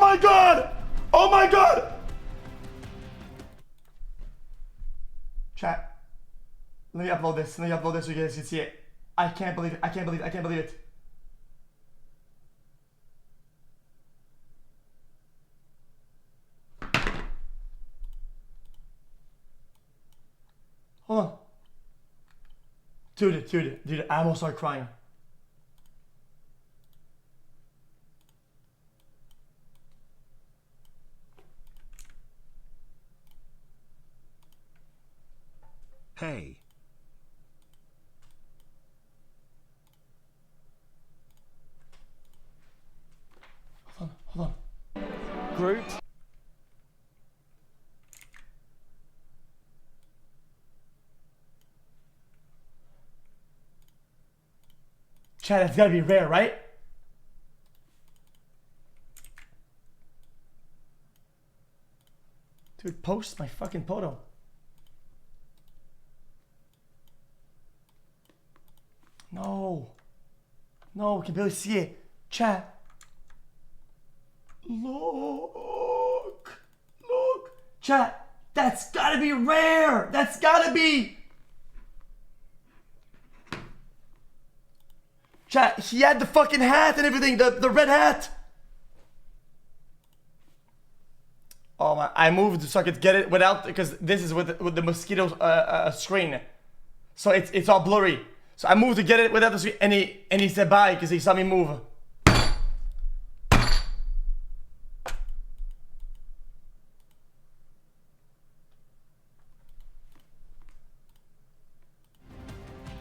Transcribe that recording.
my god! Oh my god! Chat. Let me upload this. Let me upload this so you guys can see it. I can't believe it. I can't believe it. I can't believe it. Hold on. Dude, I almost started crying. Hey. Hold on. Group. Chat, it's gotta be rare, right? Dude, post my fucking photo. No. No, we can barely see it. Chat. Look. Chat, that's gotta be rare. That's gotta be. Chat, he had the fucking hat and everything, the red hat. Oh my, I moved so I could get it without, because this is with the mosquito screen. So it's all blurry. So I moved to get it without the screen, and he said bye because he saw me move.